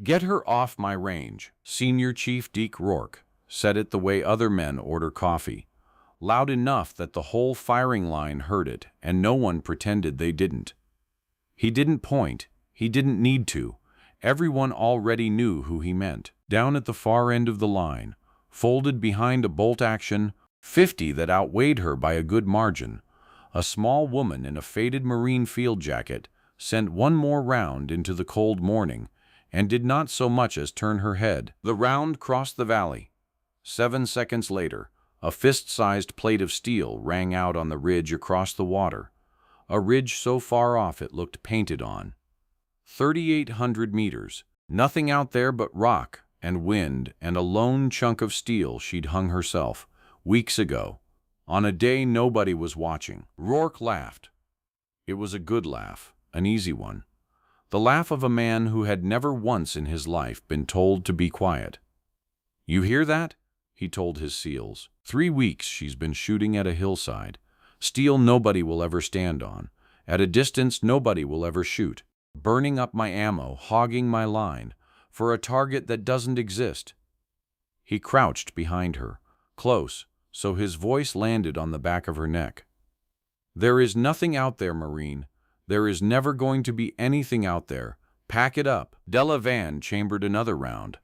"Get her off my range." Senior Chief Deke Rourke said it the way other men order coffee, loud enough that the whole firing line heard it, and no one pretended they didn't. He didn't point. He didn't need to. Everyone already knew who he meant. Down at the far end of the line, folded behind a bolt-action 50 that outweighed her by a good margin, a small woman in a faded marine field jacket sent one more round into the cold morning and did not so much as turn her head. The round crossed the valley. 7 seconds later, a fist-sized plate of steel rang out on the ridge across the water, a ridge so far off it looked painted on. 3,800 meters. Nothing out there but rock and wind and a lone chunk of steel she'd hung herself, weeks ago, on a day nobody was watching. Rourke laughed. It was a good laugh, an easy one. The laugh of a man who had never once in his life been told to be quiet. "You hear that?" he told his SEALs. 3 weeks she's been shooting at a hillside. Steel nobody will ever stand on. At a distance nobody will ever shoot. Burning up my ammo, hogging my line, for a target that doesn't exist. He crouched behind her, close, so his voice landed on the back of her neck. "There is nothing out there, Marine. There is never going to be anything out there. Pack it up." Della Van chambered another round.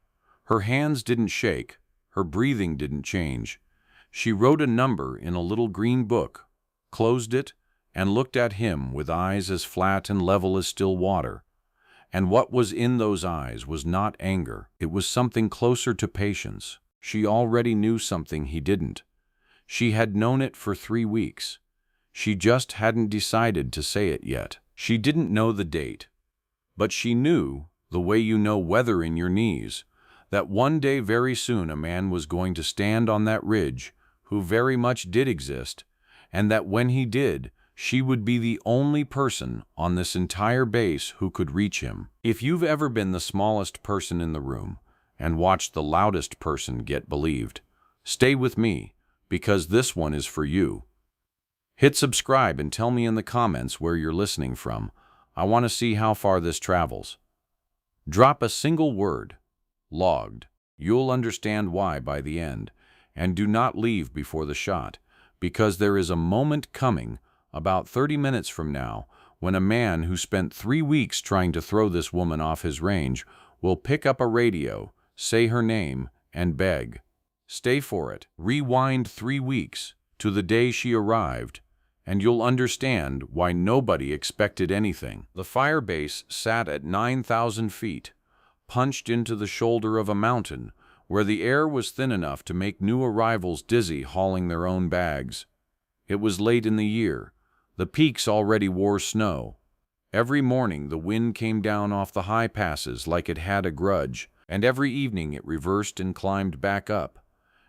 Her hands didn't shake. Her breathing didn't change. She wrote a number in a little green book, closed it, and looked at him with eyes as flat and level as still water. And what was in those eyes was not anger. It was something closer to patience. She already knew something he didn't. She had known it for 3 weeks. She just hadn't decided to say it yet. She didn't know the date. But she knew, the way you know weather in your knees, that one day very soon a man was going to stand on that ridge who very much did exist, and that when he did, she would be the only person on this entire base who could reach him. If you've ever been the smallest person in the room and watched the loudest person get believed, stay with me, because this one is for you. Hit subscribe and tell me in the comments where you're listening from. I want to see how far this travels. Drop a single word. Logged. You'll understand why by the end. And do not leave before the shot, because there is a moment coming, about 30 minutes from now, when a man who spent 3 weeks trying to throw this woman off his range will pick up a radio, say her name, and beg. Stay for it. Rewind 3 weeks to the day she arrived, and you'll understand why nobody expected anything. The fire base sat at 9,000 feet, punched into the shoulder of a mountain, where the air was thin enough to make new arrivals dizzy hauling their own bags. It was late in the year. The peaks already wore snow. Every morning the wind came down off the high passes like it had a grudge, and every evening it reversed and climbed back up.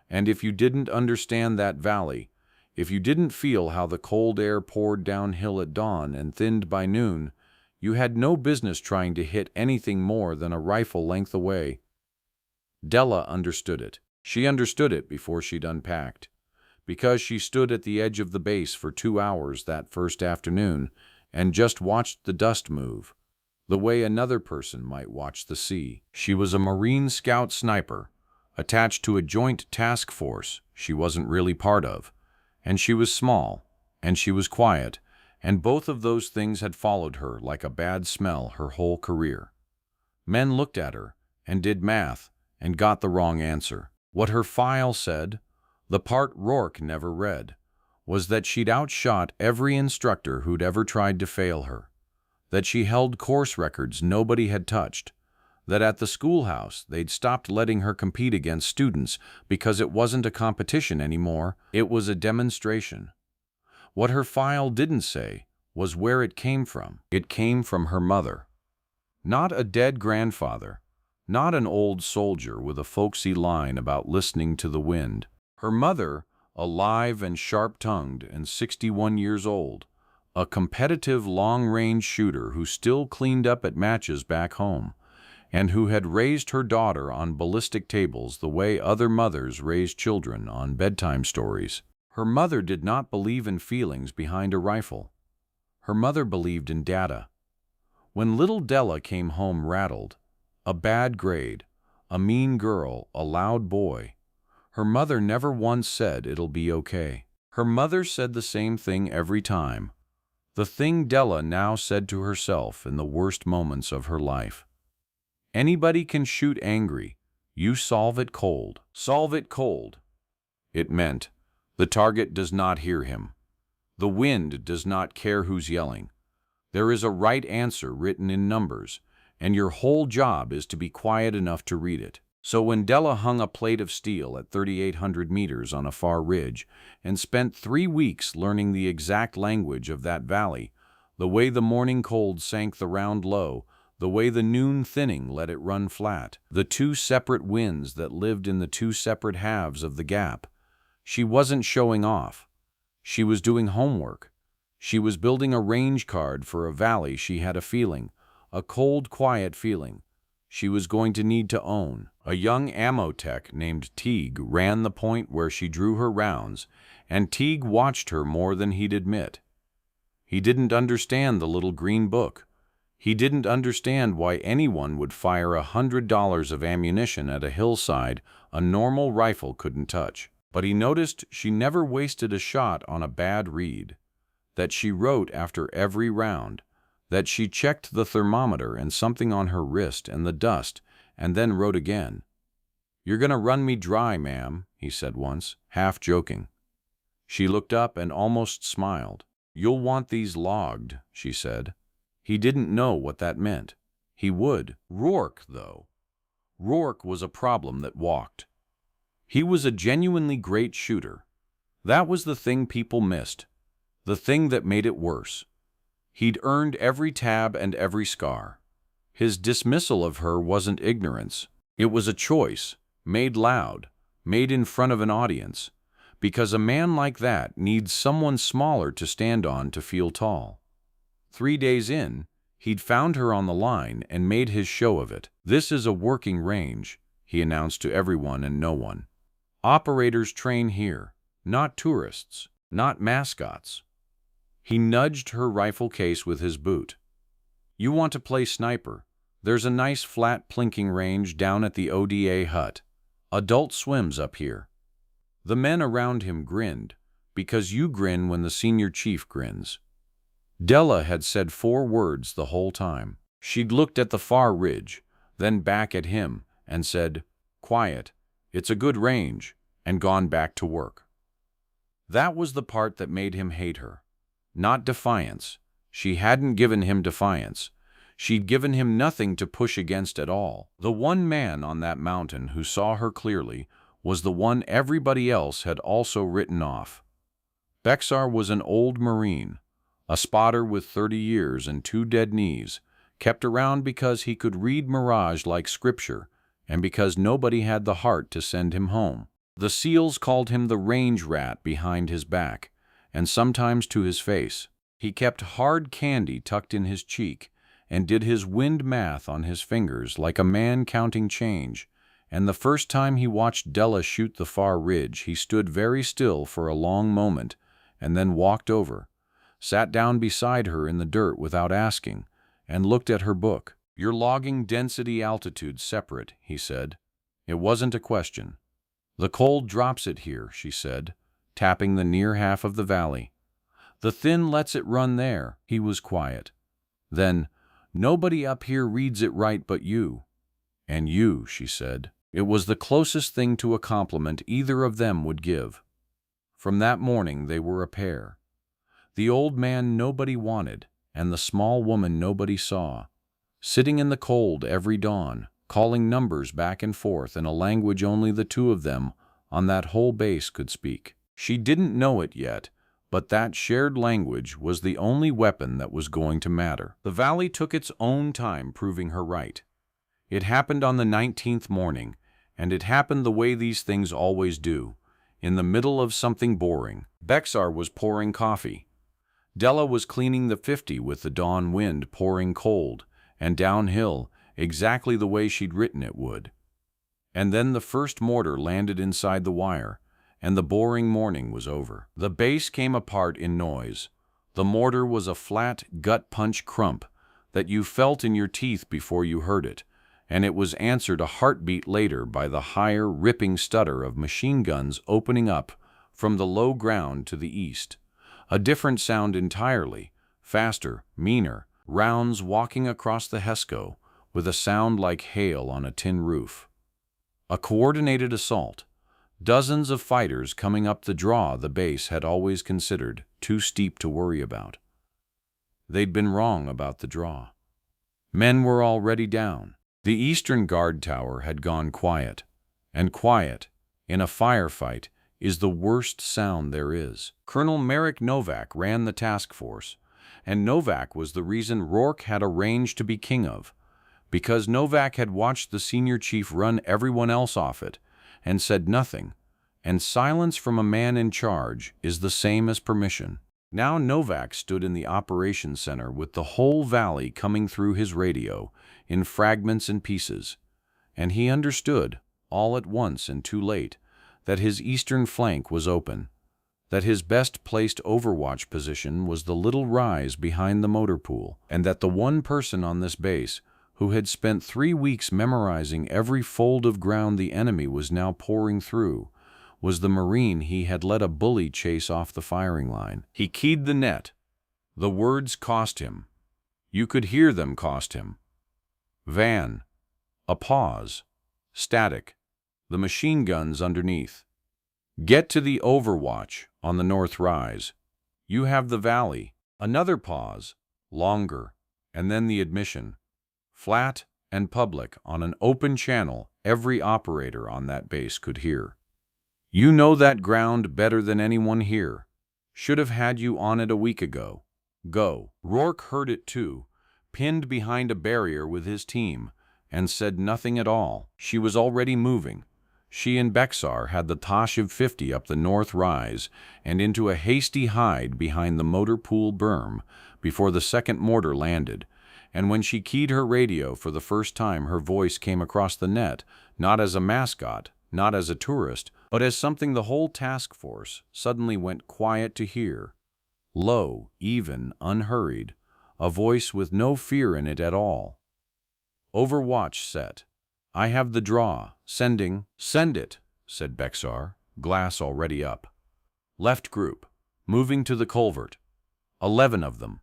And if you didn't understand that valley, if you didn't feel how the cold air poured downhill at dawn and thinned by noon, you had no business trying to hit anything more than a rifle length away. Della understood it. She understood it before she'd unpacked, because she stood at the edge of the base for 2 hours that first afternoon and just watched the dust move, the way another person might watch the sea. She was a Marine Scout sniper, attached to a joint task force she wasn't really part of, and she was small, and she was quiet, and both of those things had followed her like a bad smell her whole career. Men looked at her and did math and got the wrong answer. What her file said, the part Rourke never read, was that she'd outshot every instructor who'd ever tried to fail her, that she held course records nobody had touched, that at the schoolhouse they'd stopped letting her compete against students because it wasn't a competition anymore, it was a demonstration. What her file didn't say was where it came from. It came from her mother. Not a dead grandfather, not an old soldier with a folksy line about listening to the wind. Her mother, alive and sharp-tongued and 61 years old, a competitive long-range shooter who still cleaned up at matches back home, and who had raised her daughter on ballistic tables the way other mothers raise children on bedtime stories. Her mother did not believe in feelings behind a rifle. Her mother believed in data. When little Della came home rattled, A bad grade, a mean girl, a loud boy. Her mother never once said it'll be okay. Her mother said the same thing every time. The thing Della now said to herself in the worst moments of her life. Anybody can shoot angry. You solve it cold. Solve it cold. It meant, the target does not hear him. The wind does not care who's yelling. There is a right answer written in numbers, and your whole job is to be quiet enough to read it. So when Della hung a plate of steel at 3,800 meters on a far ridge and spent 3 weeks learning the exact language of that valley, the way the morning cold sank the round low, the way the noon thinning let it run flat, the 2 separate winds that lived in the 2 separate halves of the gap, she wasn't showing off. She was doing homework. She was building a range card for a valley she had a feeling, a cold, quiet feeling, she was going to need to own. A young ammo tech named Teague ran the point where she drew her rounds, and Teague watched her more than he'd admit. He didn't understand the little green book. He didn't understand why anyone would fire $100 of ammunition at a hillside a normal rifle couldn't touch. But he noticed she never wasted a shot on a bad read, that she wrote after every round, that she checked the thermometer and something on her wrist and the dust, and then wrote again. "You're gonna run me dry, ma'am," he said once, half joking. She looked up and almost smiled. "You'll want these logged," she said. He didn't know what that meant. He would. Rourke, though. Rourke was a problem that walked. He was a genuinely great shooter. That was the thing people missed, the thing that made it worse. He'd earned every tab and every scar. His dismissal of her wasn't ignorance. It was a choice, made loud, made in front of an audience, because a man like that needs someone smaller to stand on to feel tall. 3 days in, he'd found her on the line and made his show of it. "This is a working range," he announced to everyone and no one. "Operators train here, not tourists, not mascots." He nudged her rifle case with his boot. "You want to play sniper? There's a nice flat plinking range down at the ODA hut. Adult swims up here." The men around him grinned, because you grin when the senior chief grins. Della had said 4 words the whole time. She'd looked at the far ridge, then back at him, and said, "Quiet, it's a good range," and gone back to work. That was the part that made him hate her. Not defiance. She hadn't given him defiance. She'd given him nothing to push against at all. The one man on that mountain who saw her clearly was the one everybody else had also written off. Bexar was an old Marine, a spotter with 30 years and 2 dead knees, kept around because he could read mirage like scripture and because nobody had the heart to send him home. The SEALs called him the range rat behind his back, and sometimes to his face. He kept hard candy tucked in his cheek and did his wind math on his fingers like a man counting change, and the first time he watched Della shoot the far ridge, he stood very still for a long moment and then walked over, sat down beside her in the dirt without asking, and looked at her book. "You're logging density altitude separate," he said. It wasn't a question. "The cold drops it here," she said, tapping the near half of the valley. "The thin lets it run there." He was quiet. Then, "Nobody up here reads it right but you." "And you," she said. It was the closest thing to a compliment either of them would give. From that morning they were a pair. The old man nobody wanted, and the small woman nobody saw. Sitting in the cold every dawn, calling numbers back and forth in a language only the 2 of them on that whole base could speak. She didn't know it yet, but that shared language was the only weapon that was going to matter. The valley took its own time proving her right. It happened on the 19th morning, and it happened the way these things always do, in the middle of something boring. Bexar was pouring coffee. Della was cleaning the 50 with the dawn wind pouring cold, and downhill, exactly the way she'd written it would. And then the first mortar landed inside the wire, and the boring morning was over. The base came apart in noise. The mortar was a flat, gut-punch crump that you felt in your teeth before you heard it, and it was answered a heartbeat later by the higher, ripping stutter of machine guns opening up from the low ground to the east. A different sound entirely, faster, meaner, rounds walking across the Hesco with a sound like hail on a tin roof. A coordinated assault. Dozens of fighters coming up the draw the base had always considered too steep to worry about. They'd been wrong about the draw. Men were already down. The Eastern Guard Tower had gone quiet, and quiet, in a firefight, is the worst sound there is. Colonel Merrick Novak ran the task force, and Novak was the reason Rourke had a range to be king of, because Novak had watched the senior chief run everyone else off it and said nothing, and silence from a man in charge is the same as permission. Now Novak stood in the operations center with the whole valley coming through his radio in fragments and pieces, and he understood, all at once and too late, that his eastern flank was open, that his best-placed overwatch position was the little rise behind the motor pool, and that the one person on this base who had spent 3 weeks memorizing every fold of ground the enemy was now pouring through was the Marine he had let a bully chase off the firing line. He keyed the net. The words cost him. You could hear them cost him. Van. A pause. Static. The machine guns underneath. Get to the overwatch on the north rise. You have the valley. Another pause. Longer. And then the admission. Flat and public on an open channel every operator on that base could hear. You know that ground better than anyone here. Should have had you on it a week ago. Go. Rourke heard it too, pinned behind a barrier with his team, and said nothing at all. She was already moving. She and Bexar had the Tashiv 50 up the north rise and into a hasty hide behind the motor pool berm before the second mortar landed, and when she keyed her radio for the first time her voice came across the net, not as a mascot, not as a tourist, but as something the whole task force suddenly went quiet to hear. Low, even, unhurried, a voice with no fear in it at all. Overwatch set. I have the draw. Sending. Send it, said Bexar, glass already up. Left group. Moving to the culvert. 11 of them.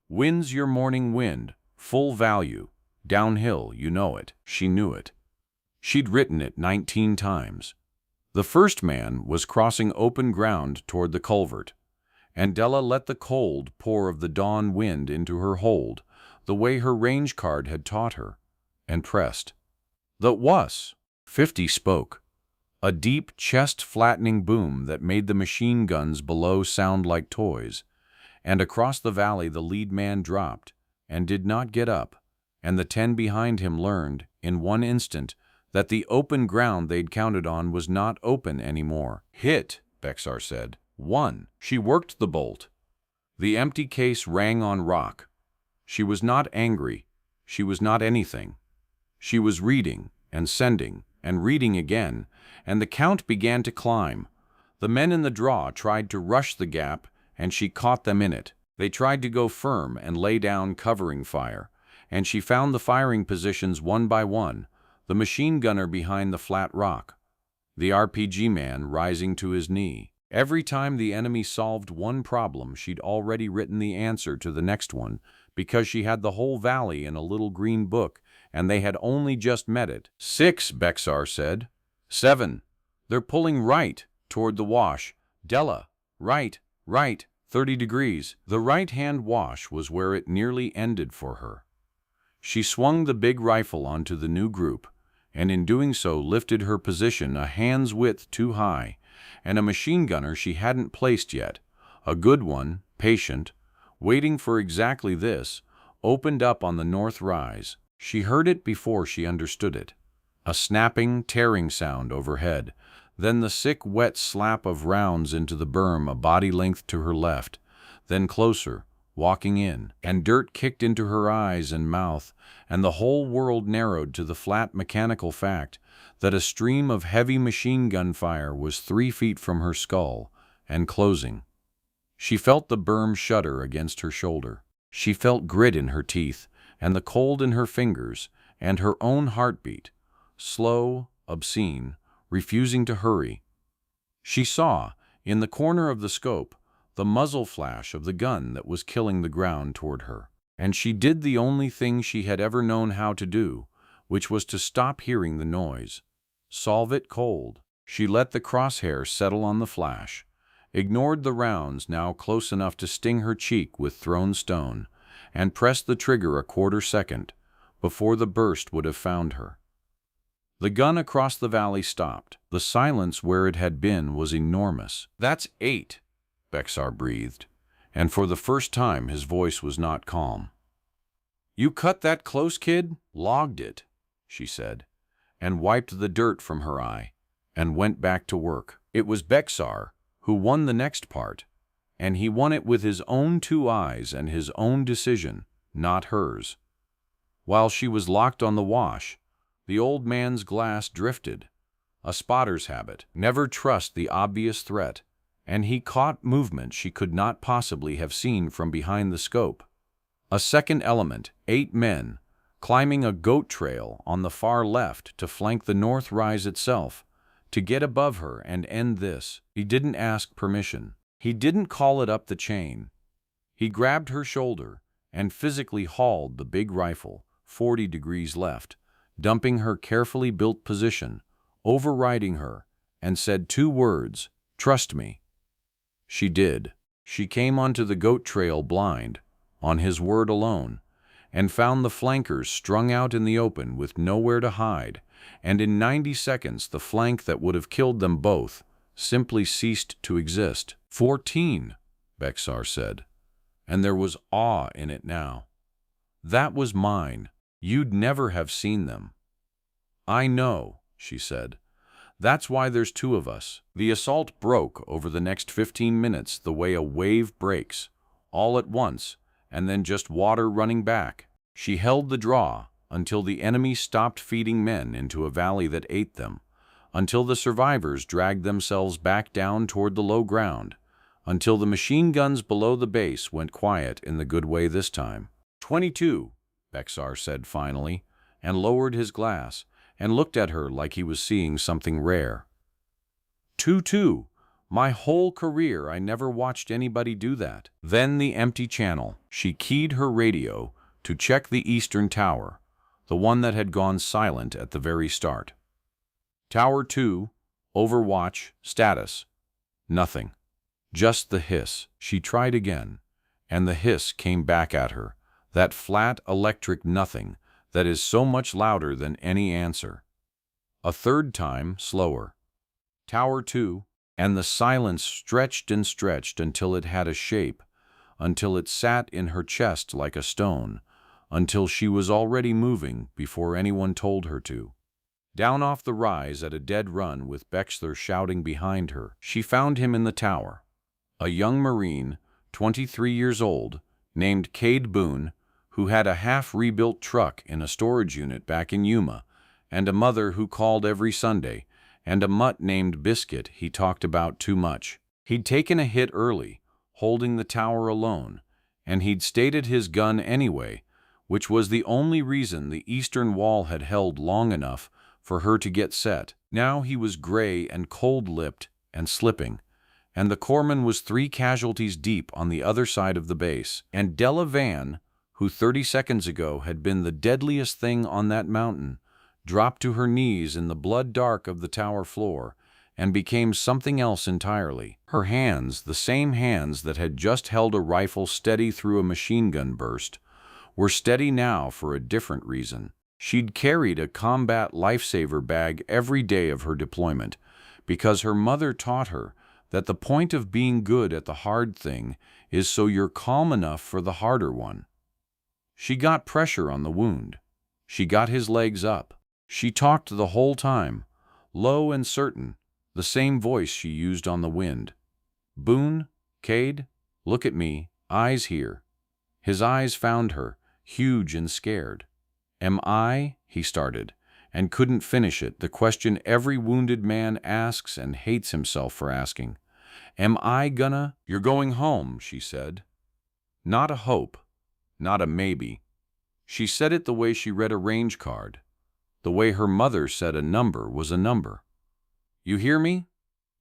Wind's your morning wind. Full value. Downhill, you know it. She knew it. She'd written it 19 times. The first man was crossing open ground toward the culvert, and Della let the cold pour of the dawn wind into her hold, the way her range card had taught her, and pressed. The wuss. 50 spoke. A deep, chest-flattening boom that made the machine guns below sound like toys, and across the valley the lead man dropped, and did not get up, and the 10 behind him learned, in one instant, that the open ground they'd counted on was not open anymore. Hit, Bexar said. 1. She worked the bolt. The empty case rang on rock. She was not angry. She was not anything. She was reading, and sending, and reading again, and the count began to climb. The men in the draw tried to rush the gap, and she caught them in it. They tried to go firm and lay down covering fire, and she found the firing positions one by one, the machine gunner behind the flat rock, the RPG man rising to his knee. Every time the enemy solved one problem, she'd already written the answer to the next one, because she had the whole valley in a little green book, and they had only just met it. 6, Bexar said. 7. They're pulling right, toward the wash. Della, right, 30 degrees. The right-hand wash was where it nearly ended for her. She swung the big rifle onto the new group, and in doing so lifted her position a hand's width too high, and a machine gunner she hadn't placed yet, a good one, patient, waiting for exactly this, opened up on the north rise. She heard it before she understood it. A snapping, tearing sound overhead, then the sick, wet slap of rounds into the berm a body length to her left, then closer, walking in, and dirt kicked into her eyes and mouth, and the whole world narrowed to the flat mechanical fact that a stream of heavy machine gun fire was 3 feet from her skull, and closing. She felt the berm shudder against her shoulder. She felt grit in her teeth, and the cold in her fingers, and her own heartbeat, slow, obscene, refusing to hurry. She saw, in the corner of the scope, the muzzle flash of the gun that was killing the ground toward her. And she did the only thing she had ever known how to do, which was to stop hearing the noise. Solve it cold. She let the crosshair settle on the flash, ignored the rounds now close enough to sting her cheek with thrown stone, and pressed the trigger a quarter second before the burst would have found her. The gun across the valley stopped. The silence where it had been was enormous. "That's 8, Bexar breathed, and for the first time his voice was not calm. "You cut that close, kid?" "Logged it," she said, and wiped the dirt from her eye, and went back to work. It was Bexar who won the next part, and he won it with his own 2 eyes and his own decision, not hers. While she was locked on the wash, the old man's glass drifted, a spotter's habit. Never trust the obvious threat, and he caught movement she could not possibly have seen from behind the scope. A second element, 8 men, climbing a goat trail on the far left to flank the north rise itself, to get above her and end this. He didn't ask permission. He didn't call it up the chain. He grabbed her shoulder and physically hauled the big rifle, 40 degrees left, dumping her carefully built position, overriding her, and said 2 words, "Trust me." She did. She came onto the goat trail blind, on his word alone, and found the flankers strung out in the open with nowhere to hide, and in 90 seconds the flank that would have killed them both simply ceased to exist. 14, Bexar said, and there was awe in it now. "That was mine. You'd never have seen them." "I know," she said. "That's why there's 2 of us." The assault broke over the next 15 minutes the way a wave breaks, all at once, and then just water running back. She held the draw until the enemy stopped feeding men into a valley that ate them, until the survivors dragged themselves back down toward the low ground, until the machine guns below the base went quiet in the good way this time. 22, Bexar said finally, and lowered his glass, and looked at her like he was seeing something rare. 2-2. My whole career I never watched anybody do that. Then the empty channel. She keyed her radio to check the eastern tower, the one that had gone silent at the very start. "Tower 2, Overwatch, status." Nothing. Just the hiss. She tried again, and the hiss came back at her, that flat electric nothing that is so much louder than any answer. A third time, slower. "Tower 2, and the silence stretched and stretched until it had a shape, until it sat in her chest like a stone, until she was already moving before anyone told her to. Down off the rise at a dead run with Bexler shouting behind her, she found him in the tower. A young Marine, 23 years old, named Cade Boone, who had a half-rebuilt truck in a storage unit back in Yuma, and a mother who called every Sunday, and a mutt named Biscuit he talked about too much. He'd taken a hit early, holding the tower alone, and he'd stated his gun anyway, which was the only reason the eastern wall had held long enough for her to get set. Now he was gray and cold-lipped and slipping, and the corpsman was 3 casualties deep on the other side of the base. And Della Van, who 30 seconds ago had been the deadliest thing on that mountain, dropped to her knees in the blood dark of the tower floor and became something else entirely. Her hands, the same hands that had just held a rifle steady through a machine gun burst, were steady now for a different reason. She'd carried a combat lifesaver bag every day of her deployment because her mother taught her that the point of being good at the hard thing is so you're calm enough for the harder one. She got pressure on the wound. She got his legs up. She talked the whole time, low and certain, the same voice she used on the wind. "Boone, Cade, look at me, eyes here." His eyes found her, huge and scared. "Am I?" he started, and couldn't finish it, the question every wounded man asks and hates himself for asking. "Am I gonna?" "You're going home," she said. Not a hope, not a maybe. She said it the way she read a range card, the way her mother said a number was a number. You hear me?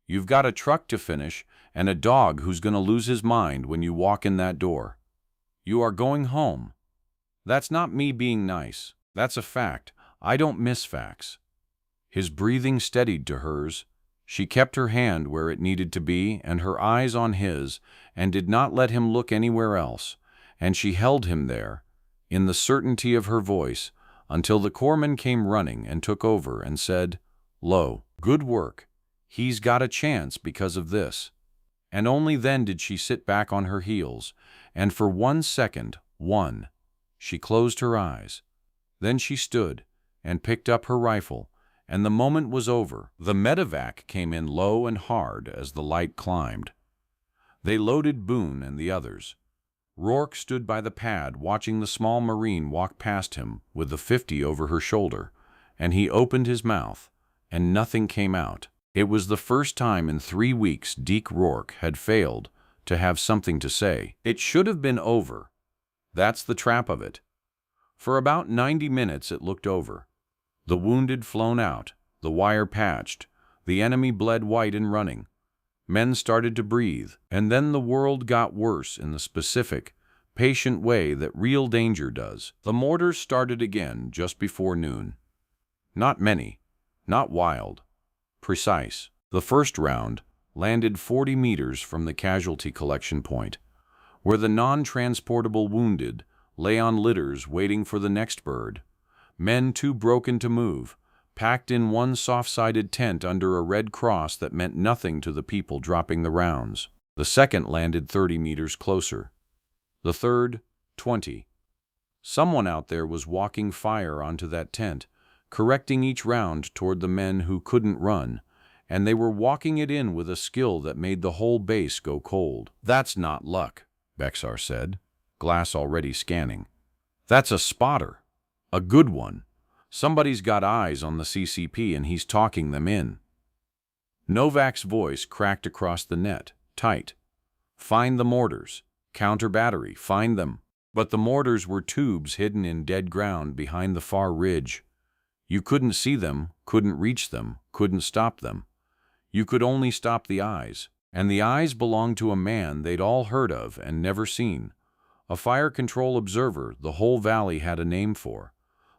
You've got a truck to finish and a dog who's going to lose his mind when you walk in that door. You are going home. That's not me being nice. That's a fact. I don't miss facts. His breathing steadied to hers. She kept her hand where it needed to be and her eyes on his and did not let him look anywhere else, and she held him there, in the certainty of her voice, until the corpsman came running and took over and said, "Lo, good work. He's got a chance because of this." And only then did she sit back on her heels, and for 1 second, she closed her eyes. Then she stood and picked up her rifle, and the moment was over. The medevac came in low and hard as the light climbed. They loaded Boone and the others. Rourke stood by the pad watching the small Marine walk past him with the .50 over her shoulder, and he opened his mouth, and nothing came out. It was the first time in 3 weeks Deke Rourke had failed to have something to say. It should have been over. That's the trap of it. For about 90 minutes it looked over. The wounded flown out, the wire patched, the enemy bled white and running. Men started to breathe, and then the world got worse in the specific, patient way that real danger does. The mortars started again just before noon. Not many, not wild, precise. The first round landed 40 meters from the casualty collection point, where the non-transportable wounded lay on litters waiting for the next bird. Men too broken to move, packed in one soft-sided tent under a red cross that meant nothing to the people dropping the rounds. The second landed 30 meters closer. The third, 20. Someone out there was walking fire onto that tent, correcting each round toward the men who couldn't run, and they were walking it in with a skill that made the whole base go cold. "That's not luck," Bexar said, glass already scanning. "That's a spotter. A good one. Somebody's got eyes on the CCP and he's talking them in." Novak's voice cracked across the net, tight. "Find the mortars. Counter battery. Find them." But the mortars were tubes hidden in dead ground behind the far ridge. You couldn't see them, couldn't reach them, couldn't stop them. You could only stop the eyes. And the eyes belonged to a man they'd all heard of and never seen. A fire control observer the whole valley had a name for.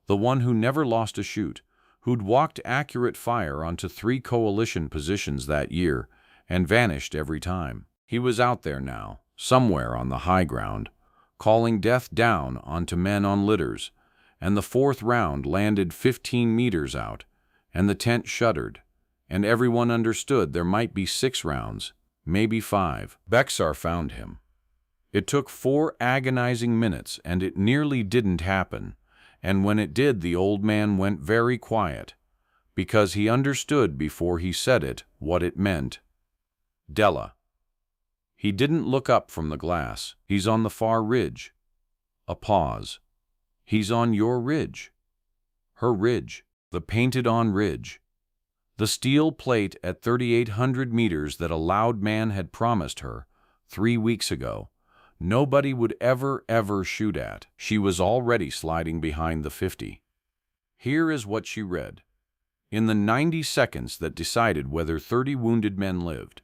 The one who never lost a shoot, who'd walked accurate fire onto 3 coalition positions that year and vanished every time. He was out there now, somewhere on the high ground, calling death down onto men on litters, and the fourth round landed 15 meters out, and the tent shuddered, and everyone understood there might be 6 rounds, maybe 5. Bexar found him. It took 4 agonizing minutes, and it nearly didn't happen. And when it did, the old man went very quiet, because he understood before he said it what it meant. "Della." He didn't look up from the glass. "He's on the far ridge." A pause. "He's on your ridge." Her ridge. The painted-on ridge. The steel plate at 3,800 meters that a loud man had promised her 3 weeks ago nobody would ever shoot at. She was already sliding behind the 50. Here is what she read. In the 90 seconds that decided whether 30 wounded men lived.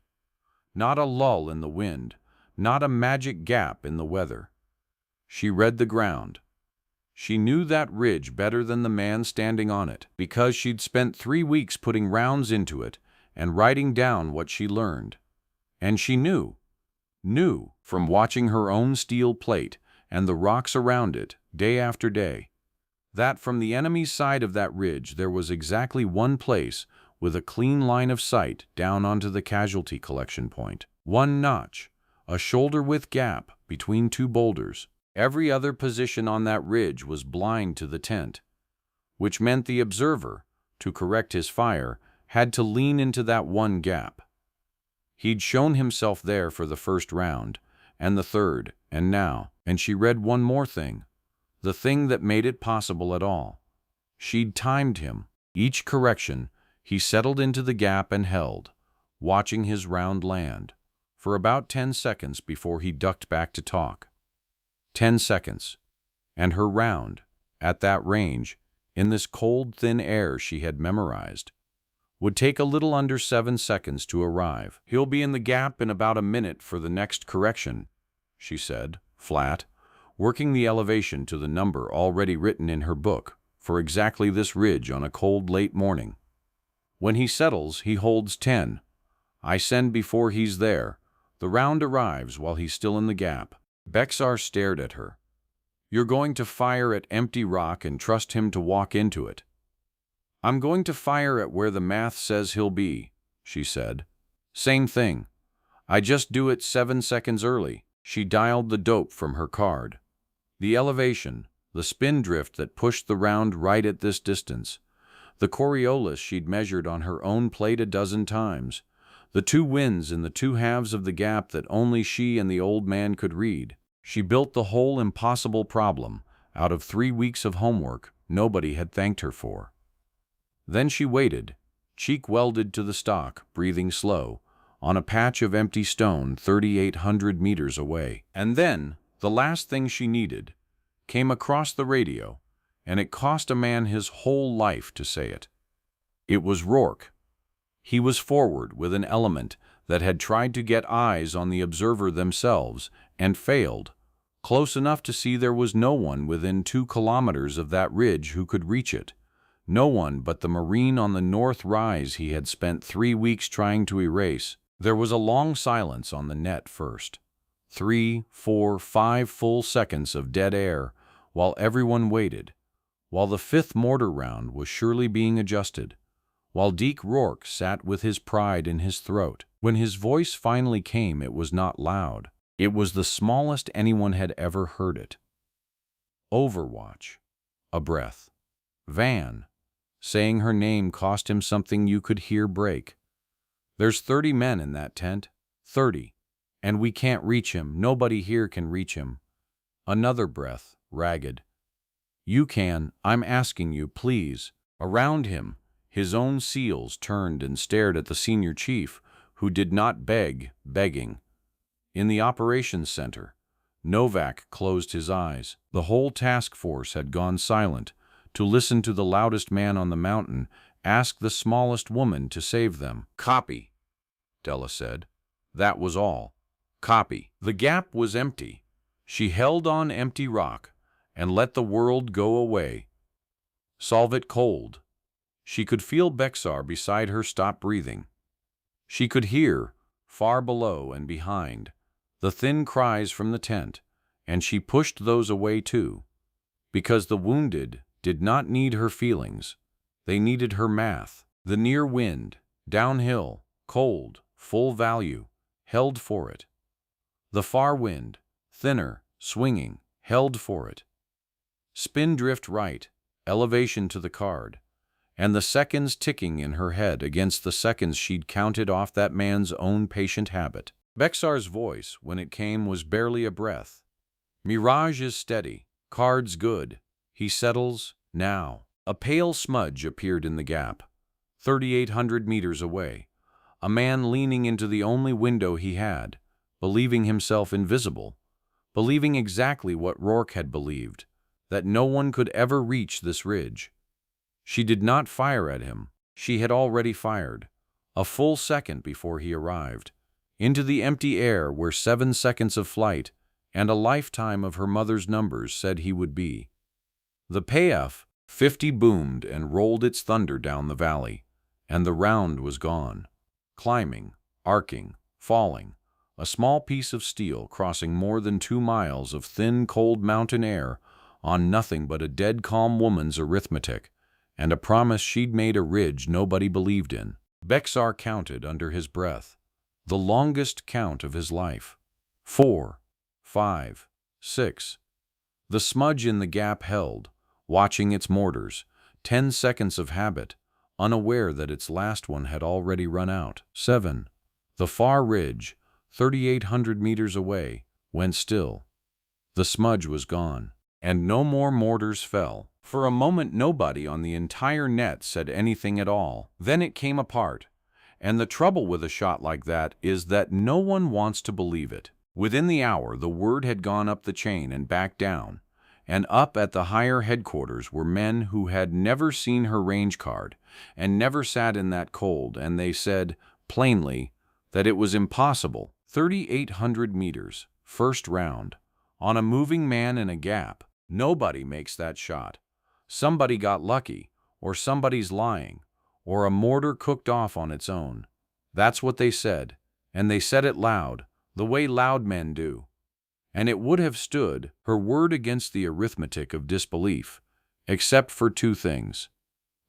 Not a lull in the wind, not a magic gap in the weather. She read the ground. She knew that ridge better than the man standing on it, because she'd spent 3 weeks putting rounds into it and writing down what she learned. And she knew from watching her own steel plate and the rocks around it day after day, that from the enemy's side of that ridge there was exactly one place with a clean line of sight down onto the casualty collection point. One notch, a shoulder-width gap between 2 boulders. Every other position on that ridge was blind to the tent, which meant the observer, to correct his fire, had to lean into that one gap. He'd shown himself there for the first round, and the third, and now, and she read one more thing, the thing that made it possible at all. She'd timed him. Each correction, he settled into the gap and held, watching his round land, for about 10 seconds before he ducked back to talk. 10 seconds, and her round, at that range, in this cold, thin air she had memorized, would take a little under 7 seconds to arrive. "He'll be in the gap in about a minute for the next correction," she said, flat, working the elevation to the number already written in her book for exactly this ridge on a cold, late morning. "When he settles, he holds 10. I send before he's there. The round arrives while he's still in the gap." Bexar stared at her. "You're going to fire at empty rock and trust him to walk into it?" "I'm going to fire at where the math says he'll be," she said. "Same thing. I just do it 7 seconds early." She dialed the dope from her card. The elevation, the spin drift that pushed the round right at this distance, the Coriolis she'd measured on her own plate a dozen times, the two winds in the two halves of the gap that only she and the old man could read. She built the whole impossible problem out of 3 weeks of homework nobody had thanked her for. Then she waited, cheek welded to the stock, breathing slow, on a patch of empty stone 3,800 meters away. And then, the last thing she needed, came across the radio, and it cost a man his whole life to say it. It was Rourke. He was forward with an element that had tried to get eyes on the observer themselves and failed, close enough to see there was no one within 2 kilometers of that ridge who could reach it. No one but the Marine on the north rise he had spent 3 weeks trying to erase. There was a long silence on the net first. 3, 4, 5 full seconds of dead air, while everyone waited, while the 5th mortar round was surely being adjusted, while Deke Rourke sat with his pride in his throat. When his voice finally came, it was not loud. It was the smallest anyone had ever heard it. Overwatch. A breath. Van. Saying her name cost him something you could hear break. "There's 30 men in that tent. 30. And we can't reach him. Nobody here can reach him." Another breath, ragged. "You can. I'm asking you, please." Around him, his own SEALs turned and stared at the senior chief, who did not beg, begging. In the operations center, Novak closed his eyes. The whole task force had gone silent to listen to the loudest man on the mountain ask the smallest woman to save them. "Copy," Della said. That was all. Copy. The gap was empty. She held on empty rock and let the world go away. Solve it cold. She could feel Bexar beside her stop breathing. She could hear, far below and behind, the thin cries from the tent, and she pushed those away too, because the wounded did not need her feelings. They needed her math. The near wind, downhill, cold, full value, held for it. The far wind, thinner, swinging, held for it. Spin drift right, elevation to the card, and the seconds ticking in her head against the seconds she'd counted off that man's own patient habit. Bexar's voice, when it came, was barely a breath. "Mirage is steady, cards good. He settles, now." A pale smudge appeared in the gap, 3,800 meters away. A man leaning into the only window he had, believing himself invisible, believing exactly what Rourke had believed, that no one could ever reach this ridge. She did not fire at him. She had already fired, a full second before he arrived, into the empty air where 7 seconds of flight and a lifetime of her mother's numbers said he would be. The PF 50 boomed and rolled its thunder down the valley, and the round was gone. Climbing, arcing, falling, a small piece of steel crossing more than 2 miles of thin, cold mountain air on nothing but a dead calm woman's arithmetic and a promise she'd made a ridge nobody believed in. Bexar counted under his breath, the longest count of his life. 4, 5, 6. The smudge in the gap held, watching its mortars, 10 seconds of habit, unaware that its last one had already run out. 7. The far ridge, 3,800 meters away, went still. The smudge was gone, and no more mortars fell. For a moment nobody on the entire net said anything at all. Then it came apart, and the trouble with a shot like that is that no one wants to believe it. Within the hour the word had gone up the chain and back down, And up at the higher headquarters were men who had never seen her range card and never sat in that cold, and they said, plainly, that it was impossible. 3,800 meters, first round, on a moving man in a gap. Nobody makes that shot. Somebody got lucky, or somebody's lying, or a mortar cooked off on its own. That's what they said, and they said it loud, the way loud men do. And it would have stood her word against the arithmetic of disbelief, except for two things.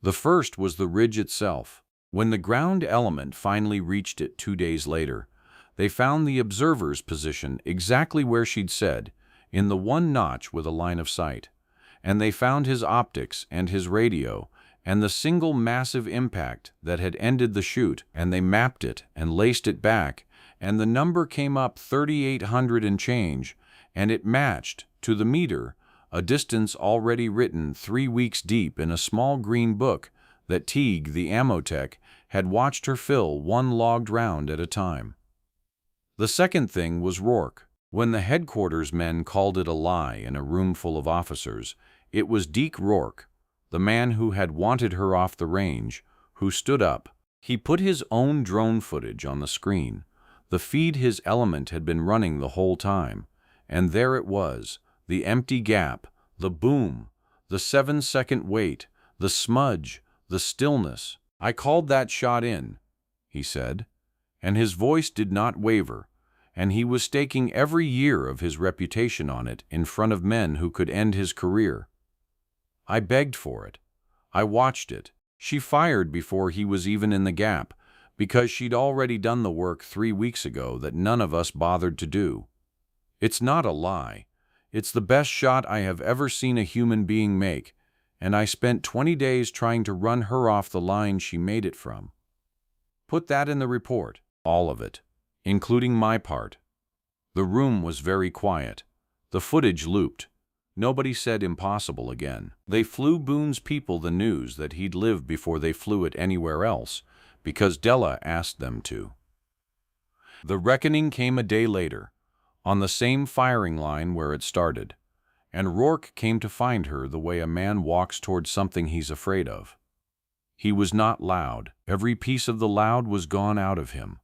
The first was the ridge itself. When the ground element finally reached it 2 days later, they found the observer's position exactly where she'd said, in the one notch with a line of sight. And they found his optics and his radio and the single massive impact that had ended the shoot, and they mapped it and laced it back, and the number came up 3,800 and change, and it matched, to the meter, a distance already written 3 weeks deep in a small green book that Teague, the ammo tech, had watched her fill one logged round at a time. The second thing was Rourke. When the headquarters men called it a lie in a room full of officers, it was Deke Rourke, the man who had wanted her off the range, who stood up. He put his own drone footage on the screen, the feed his element had been running the whole time, and there it was, the empty gap, the boom, the 7-second wait, the smudge, the stillness. "I called that shot in," he said, and his voice did not waver, and he was staking every year of his reputation on it in front of men who could end his career. "I begged for it. I watched it. She fired before he was even in the gap, because she'd already done the work 3 weeks ago that none of us bothered to do. It's not a lie. It's the best shot I have ever seen a human being make, and I spent 20 days trying to run her off the line she made it from. Put that in the report, all of it, including my part." The room was very quiet. The footage looped. Nobody said impossible again. They flew Boone's people the news that he'd lived before they flew it anywhere else, because Della asked them to. The reckoning came a day later, on the same firing line where it started, and Rourke came to find her the way a man walks toward something he's afraid of. He was not loud. Every piece of the loud was gone out of him,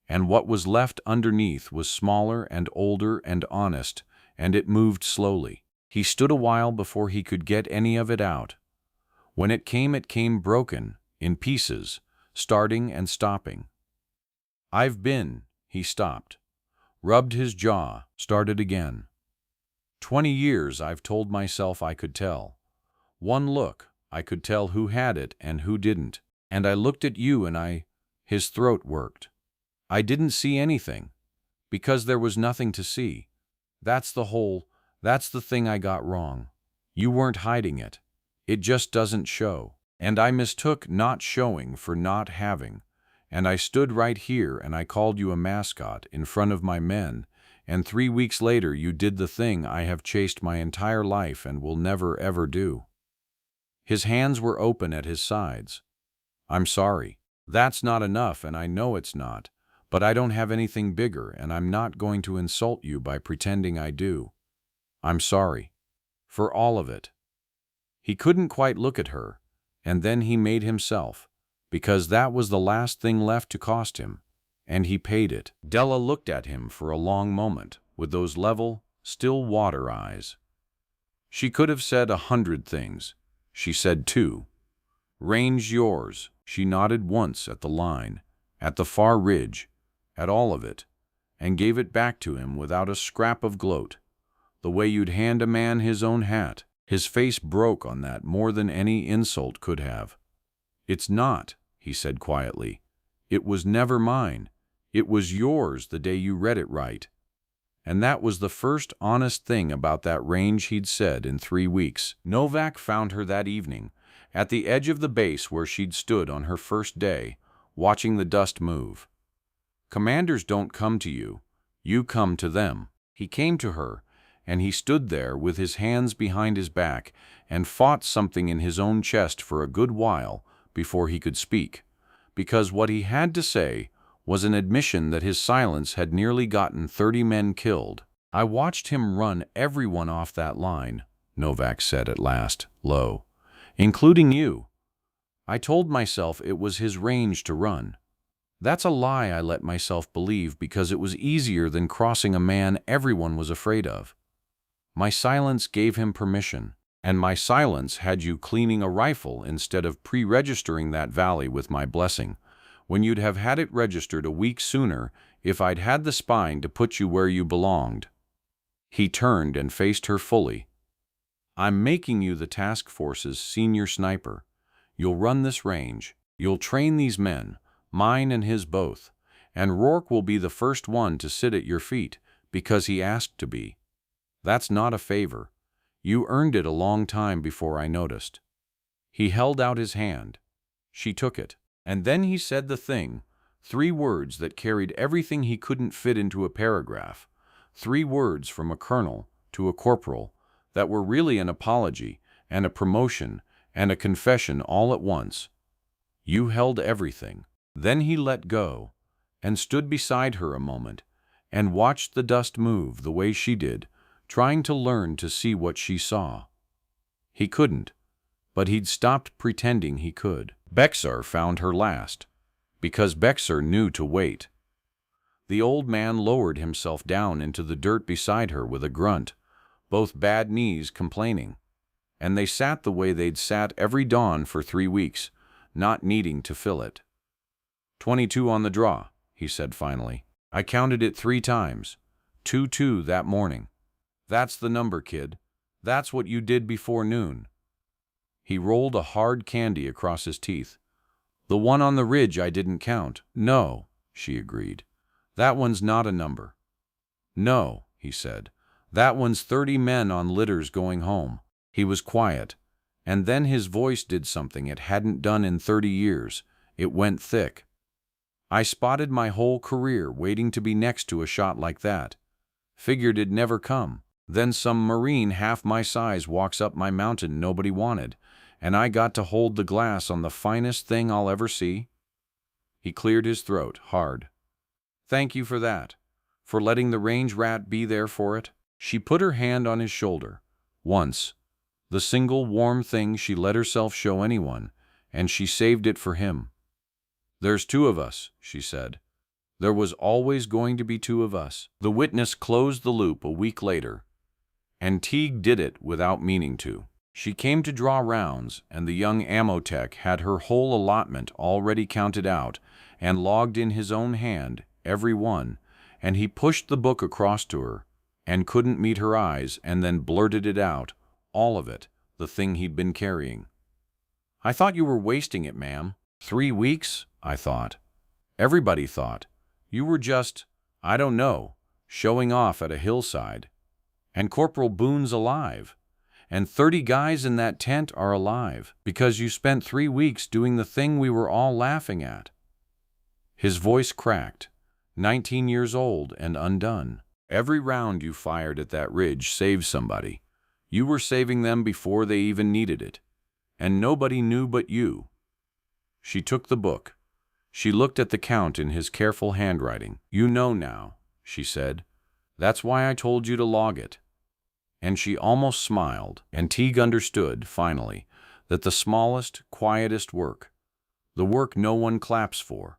and what was left underneath was smaller and older and honest, and it moved slowly. He stood a while before he could get any of it out. When it came broken, in pieces, starting and stopping. He stopped, rubbed his jaw, started again. 20 years I've told myself I could tell. One look, I could tell who had it and who didn't. And I looked at you and his throat worked. I didn't see anything, because there was nothing to see. That's the thing I got wrong. You weren't hiding it. It just doesn't show. And I mistook not showing for not having. And I stood right here and I called you a mascot in front of my men, and 3 weeks later you did the thing I have chased my entire life and will never ever do. His hands were open at his sides. I'm sorry. That's not enough, and I know it's not, but I don't have anything bigger, and I'm not going to insult you by pretending I do. I'm sorry. For all of it. He couldn't quite look at her, and then he made himself, because that was the last thing left to cost him, and he paid it. Della looked at him for a long moment with those level, still water eyes. She could have said 100 things. She said 2. Range yours. She nodded once at the line, at the far ridge, at all of it, and gave it back to him without a scrap of gloat, the way you'd hand a man his own hat. His face broke on that more than any insult could have. "It's not," he said quietly. "It was never mine. It was yours the day you read it right." And that was the first honest thing about that range he'd said in 3 weeks. Novak found her that evening, at the edge of the base where she'd stood on her first day, watching the dust move. Commanders don't come to you, you come to them. He came to her, and he stood there with his hands behind his back and fought something in his own chest for a good while before he could speak, because what he had to say was an admission that his silence had nearly gotten 30 men killed. "I watched him run everyone off that line," Novak said at last, low. Including you. I told myself it was his range to run. That's a lie I let myself believe because it was easier than crossing a man everyone was afraid of. My silence gave him permission, and my silence had you cleaning a rifle instead of pre-registering that valley with my blessing, when you'd have had it registered a week sooner if I'd had the spine to put you where you belonged. He turned and faced her fully. I'm making you the task force's senior sniper. You'll run this range. You'll train these men, mine and his both, and Rourke will be the first one to sit at your feet because he asked to be. That's not a favor. You earned it a long time before I noticed. He held out his hand. She took it. And then he said the thing, 3 words that carried everything he couldn't fit into a paragraph, 3 words from a colonel to a corporal that were really an apology and a promotion and a confession all at once. You held everything. Then he let go and stood beside her a moment and watched the dust move the way she did, trying to learn to see what she saw. He couldn't, but he'd stopped pretending he could. Bexar found her last, because Bexar knew to wait. The old man lowered himself down into the dirt beside her with a grunt, both bad knees complaining, and they sat the way they'd sat every dawn for 3 weeks, not needing to fill it. 22 on the draw, he said finally. I counted it 3 times. 2-2 that morning. That's the number, kid. That's what you did before noon. He rolled a hard candy across his teeth. The one on the ridge I didn't count. No, she agreed. That one's not a number. No, he said. That one's 30 men on litters going home. He was quiet, and then his voice did something it hadn't done in 30 years. It went thick. I spotted my whole career waiting to be next to a shot like that. Figured it'd never come. Then some Marine half my size walks up my mountain nobody wanted, and I got to hold the glass on the finest thing I'll ever see. He cleared his throat, hard. Thank you for that, for letting the range rat be there for it. She put her hand on his shoulder, once, the single warm thing she let herself show anyone, and she saved it for him. There's 2 of us, she said. There was always going to be 2 of us. The witness closed the loop a week later, and Teague did it without meaning to. She came to draw rounds, and the young ammo tech had her whole allotment already counted out and logged in his own hand, every one, and he pushed the book across to her and couldn't meet her eyes and then blurted it out, all of it, the thing he'd been carrying. I thought you were wasting it, ma'am. 3 weeks, I thought. Everybody thought. You were just, I don't know, showing off at a hillside. And Corporal Boone's alive. And 30 guys in that tent are alive, because you spent 3 weeks doing the thing we were all laughing at. His voice cracked, 19 years old and undone. Every round you fired at that ridge saved somebody. You were saving them before they even needed it. And nobody knew but you. She took the book. She looked at the count in his careful handwriting. You know now, she said. That's why I told you to log it. And she almost smiled, and Teague understood, finally, that the smallest, quietest work, the work no one claps for,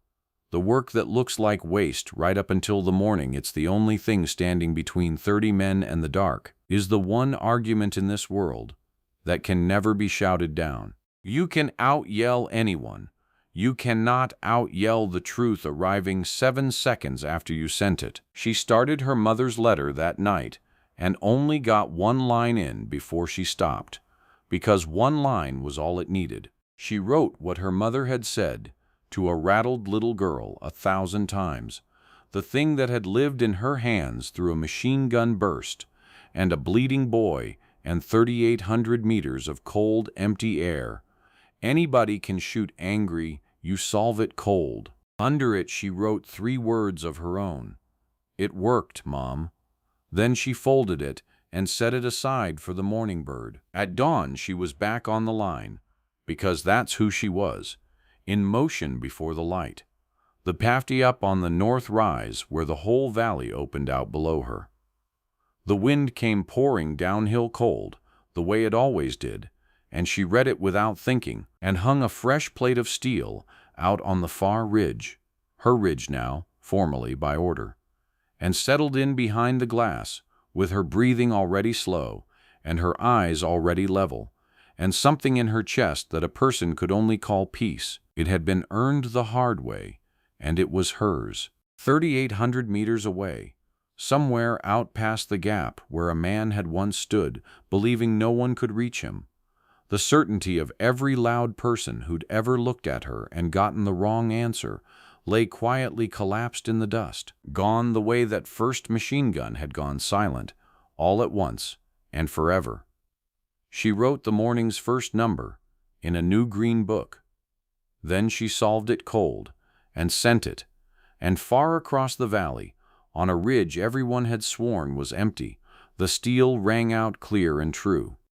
the work that looks like waste right up until the morning it's the only thing standing between 30 men and the dark, is the one argument in this world that can never be shouted down. You can out-yell anyone. You cannot out-yell the truth arriving 7 seconds after you sent it. She started her mother's letter that night and only got 1 line in before she stopped, because 1 line was all it needed. She wrote what her mother had said to a rattled little girl 1,000 times, the thing that had lived in her hands through a machine gun burst, and a bleeding boy, and 3,800 meters of cold, empty air. Anybody can shoot angry, you solve it cold. Under it she wrote 3 words of her own. It worked, Mom. Then she folded it and set it aside for the morning bird. At dawn she was back on the line, because that's who she was, in motion before the light, the pafty up on the north rise where the whole valley opened out below her. The wind came pouring downhill cold, the way it always did, and she read it without thinking, and hung a fresh plate of steel out on the far ridge, her ridge now, formally by order, and settled in behind the glass, with her breathing already slow, and her eyes already level, and something in her chest that a person could only call peace. It had been earned the hard way, and it was hers. 3,800 meters away, somewhere out past the gap where a man had once stood, believing no one could reach him, the certainty of every loud person who'd ever looked at her and gotten the wrong answer lay quietly collapsed in the dust, gone the way that first machine gun had gone silent, all at once and forever. She wrote the morning's first number in a new green book. Then she solved it cold and sent it, and far across the valley, on a ridge everyone had sworn was empty, the steel rang out clear and true.